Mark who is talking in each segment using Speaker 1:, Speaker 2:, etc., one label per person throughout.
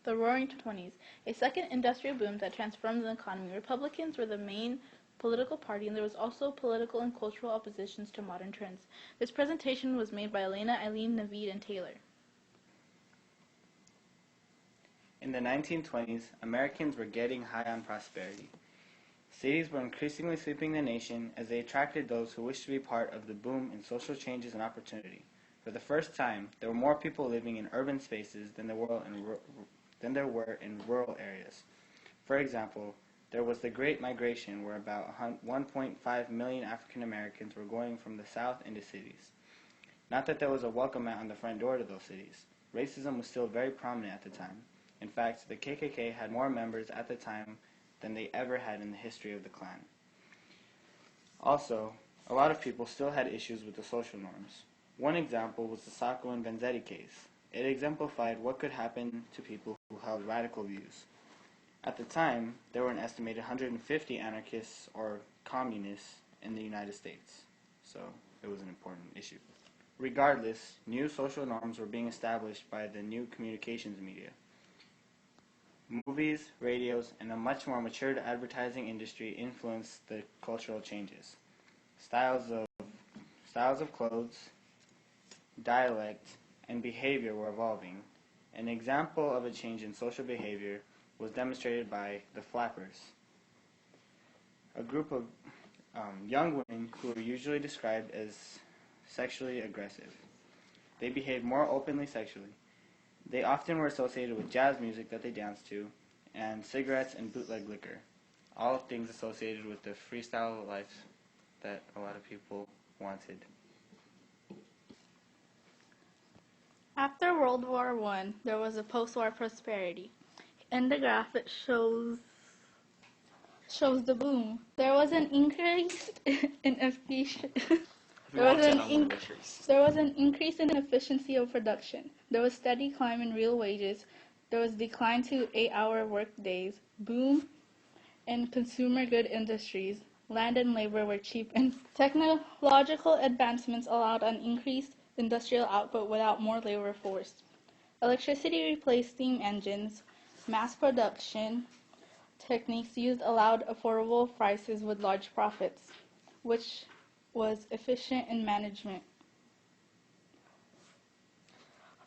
Speaker 1: The Roaring Twenties, a second industrial boom that transformed the economy. Republicans were the main political party, and there was also political and cultural oppositions to modern trends. This presentation was made by Elena, Eileen, Naveed, and Taylor.
Speaker 2: In the 1920s, Americans were getting high on prosperity. Cities were increasingly sweeping the nation as they attracted those who wished to be part of the boom in social changes and opportunity. For the first time, there were more people living in urban spaces than there were in rural areas. For example, there was the Great Migration, where about 1.5 million African Americans were going from the South into cities. Not that there was a welcome mat on the front door to those cities. Racism was still very prominent at the time. In fact, the KKK had more members at the time than they ever had in the history of the Klan. Also, a lot of people still had issues with the social norms. One example was the Sacco and Vanzetti case. It exemplified what could happen to people who held radical views. At the time, there were an estimated 150 anarchists or communists in the United States, so it was an important issue. Regardless, new social norms were being established by the new communications media. Movies, radios, and a much more matured advertising industry influenced the cultural changes. Styles of clothes, dialect, and behavior were evolving. An example of a change in social behavior was demonstrated by the Flappers, a group of young women who were usually described as sexually aggressive. They behaved more openly sexually. They often were associated with jazz music that they danced to, and cigarettes and bootleg liquor, all things associated with the freestyle life that a lot of people wanted.
Speaker 1: After World War I, there was a post-war prosperity. In the graph, it shows the boom. There was an increase in efficiency. There was an increase in efficiency of production. There was steady climb in real wages. There was decline to 8-hour work days. Boom in consumer good industries. Land and labor were cheap, and technological advancements allowed an increased industrial output without more labor force. Electricity replaced steam engines. Mass production techniques used allowed affordable prices with large profits, which was efficient in management.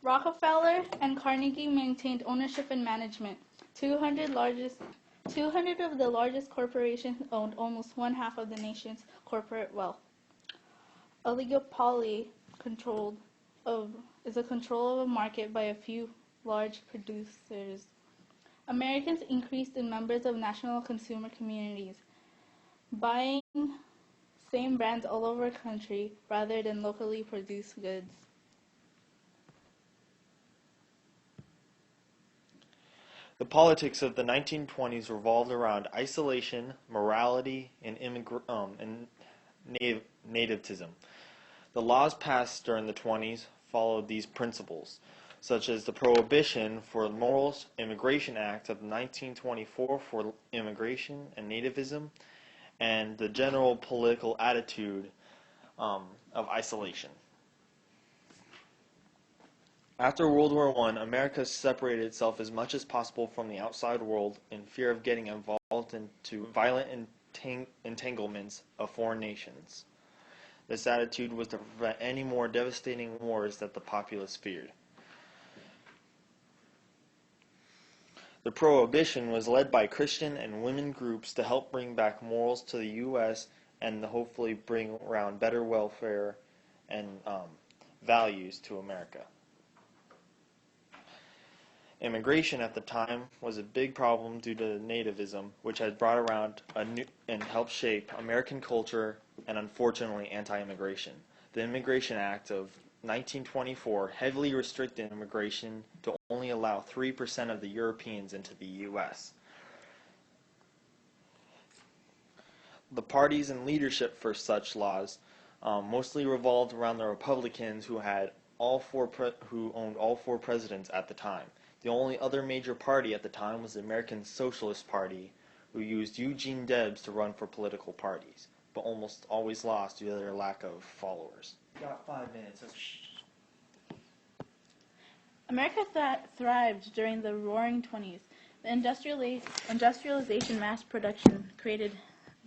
Speaker 1: Rockefeller and Carnegie maintained ownership and management. 200 of the largest corporations owned almost one-half of the nation's corporate wealth. Oligopoly is a control of a market by a few large producers. Americans increased in members of national consumer communities, buying same brands all over the country rather than locally produced goods.
Speaker 3: The politics of the 1920s revolved around isolation, morality, and nativism. The laws passed during the 20s followed these principles, such as the Prohibition for Morals Immigration Act of 1924 for immigration and nativism, and the general political attitude of isolation. After World War I, America separated itself as much as possible from the outside world in fear of getting involved into violent entanglements of foreign nations. This attitude was to prevent any more devastating wars that the populace feared. The Prohibition was led by Christian and women groups to help bring back morals to the U.S. and to hopefully bring around better welfare and values to America. Immigration at the time was a big problem due to nativism, which had brought around and helped shape American culture and unfortunately anti-immigration. The Immigration Act of 1924 heavily restricted immigration to only allow 3% of the Europeans into the U.S. The parties and leadership for such laws mostly revolved around the Republicans who owned all four presidents at the time. The only other major party at the time was the American Socialist Party, who used Eugene Debs to run for political parties, but almost always lost due to their lack of followers. You got 5 minutes.
Speaker 1: America thrived during the Roaring Twenties. The industrialization mass production created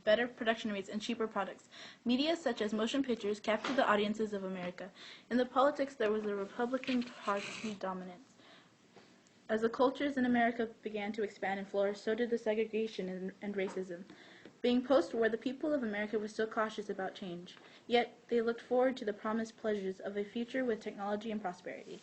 Speaker 1: better production rates and cheaper products. Media such as motion pictures captured the audiences of America. In the politics, there was a Republican Party dominance. As the cultures in America began to expand and flourish, so did the segregation and racism. Being post-war, the people of America were still cautious about change, yet they looked forward to the promised pleasures of a future with technology and prosperity.